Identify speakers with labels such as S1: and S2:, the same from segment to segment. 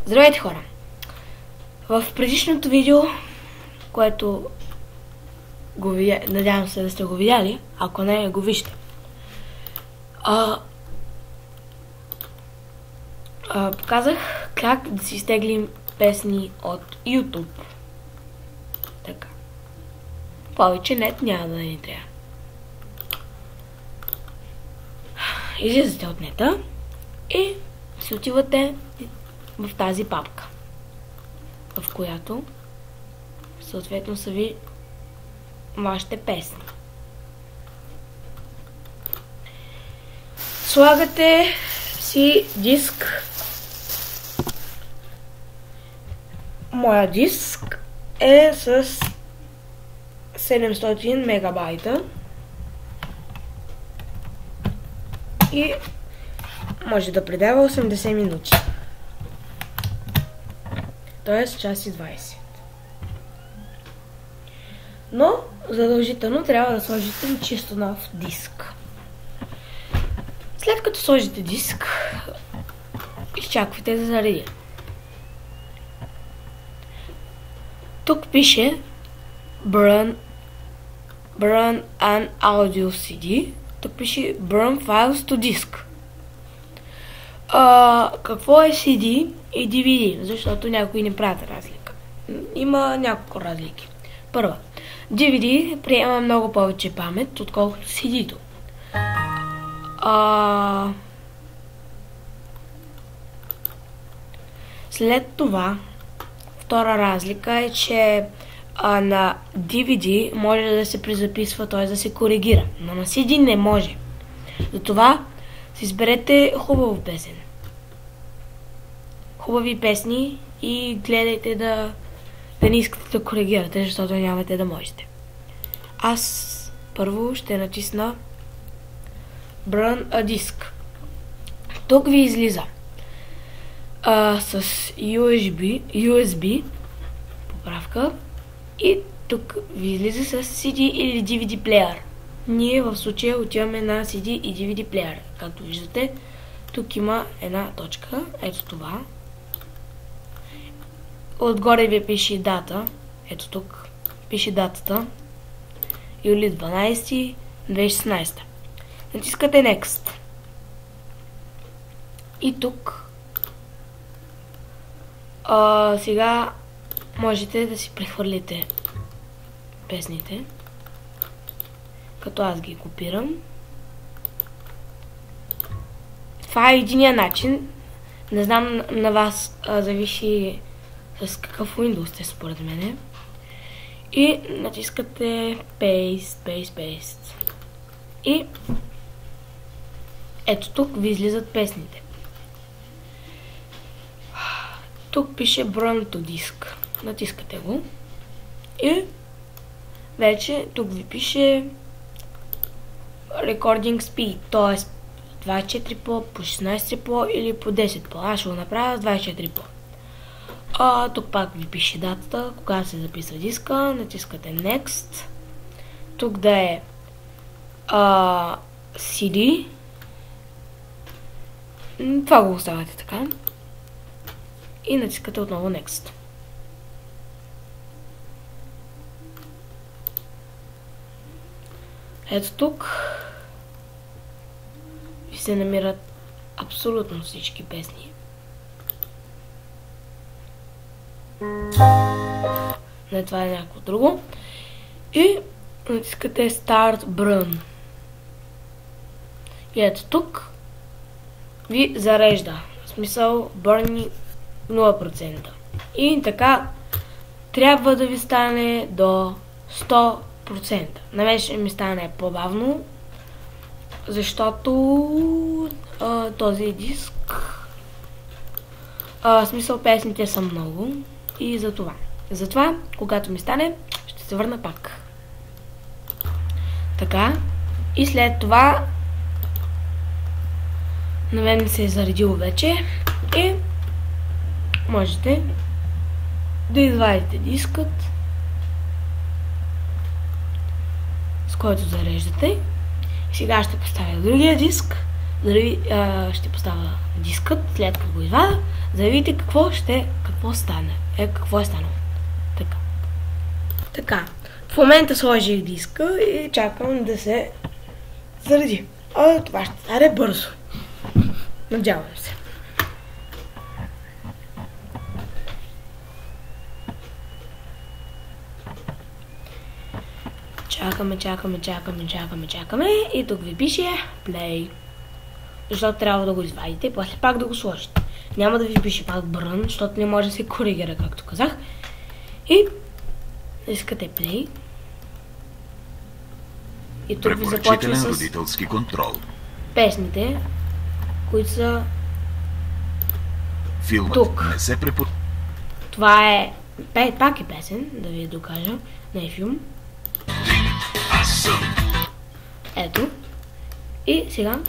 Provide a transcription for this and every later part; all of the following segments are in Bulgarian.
S1: Здравейте, хора! В предишното видео, което надявам се да сте го видяли, ако не, го вижте. Показах как да си изтеглим песни от YouTube. Така. Повече нет няма да ни трябва. Излизате от нета и си отивате в тази папка, в която съответно са ви вашите песни. Слагате си диск. Моя диск е с 700 мегабайта и може да предава 80 минути. Тоест час и 20. Но задължително трябва да сложите чисто нов диск. След като сложите диск, изчаквайте да зареди. Тук пише Burn an audio CD. Тук пише Burn files to disk. Какво е CD и DVD? Защото някои не правят разлика. Има няколко разлики. Първа, DVD приема много повече памет, отколкото CD-то. След това, втора разлика е, че на DVD може да се презаписва, т.е. да се коригира, но на CD не може. Затова си изберете хубава песен. Хубави песни и гледайте да не искате да коригирате, защото нямате да можете. Аз първо ще натисна Burn a Disk. Тук ви излиза с USB поправка и тук ви излиза с CD или DVD плеер. Ние в случая отиваме на CD и DVD плеер. Както виждате, тук има една точка, ето това. Отгоре ви пише дата, ето тук пише датата, юли 12, 2016. Натискате Next. И тук сега можете да си прехвърлите песните, като аз ги копирам. Това е единия начин. Не знам на вас, зависи с какъв Windows сте според мене. И натискате Paste. И ето тук ви излизат песните. Тук пише Burn to Disk. Натискате го. И вече тук ви пише Recording Speed, т.е. 24 по 16 по или по 10 по. Аз ще го направя с 24 по. Тук пак ви пише датата, кога се записва диска. Натискате Next. Тук да е CD. Това го оставяте така. И натискате отново Next. Ето тук ви се намират абсолютно всички песни. Не, това е някакво друго. И натискате Start Burn. И ето тук ви зарежда. В смисъл бърни 0%. И така трябва да ви стане до 100%. На мен ще ми стане по-бавно, защото този диск, в смисъл песните са много и затова, когато ми стане, ще се върна пак. Така, и след това на мен ми се е заредило вече и можете да извадите дискът, с който зареждате. Сега ще поставя другия диск, ще поставя дискът, след като го извадя, за да видите какво стане. Какво е станало. Така. В момента сложих диска и чакам да се зареди. Това ще стане бързо. Надявам се. Чакаме и тук ви пише Play. Защото трябва да го извадите и после пак да го сложите. Няма да ви пише пак Burn, защото не може да се коригира, както казах. И искате Play. И тук ви започва с
S2: родителски контрол.
S1: Песните, които са
S2: Филмът
S1: тук.
S2: Не се
S1: Това е пак е песен, да ви докажа. Не е филм.
S2: Аз съм.
S1: Ето. И сега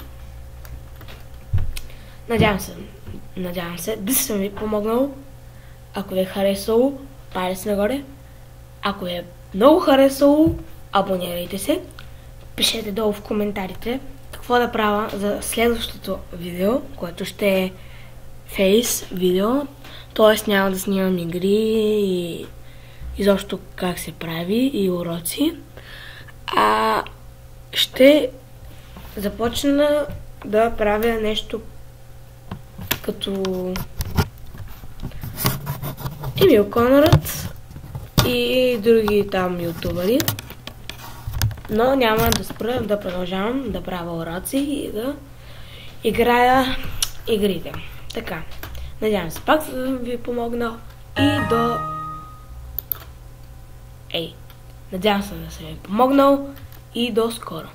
S1: надявам се да съм ви помогнал. Ако ви е харесало, палец нагоре. Ако ви е много харесало, абонирайте се. Пишете долу в коментарите какво да правя за следващото видео, което ще е фейс видео. Т.е. няма да снимам игри и изобщо как се прави и уроци. Ще започна да правя нещо като Емил Конрад и други там ютубъри. Но няма да спра, да продължавам да правя уроци и да играя игрите. Така, надявам се пак да ви помогна и надявам се да съм ви помогнал и до скоро.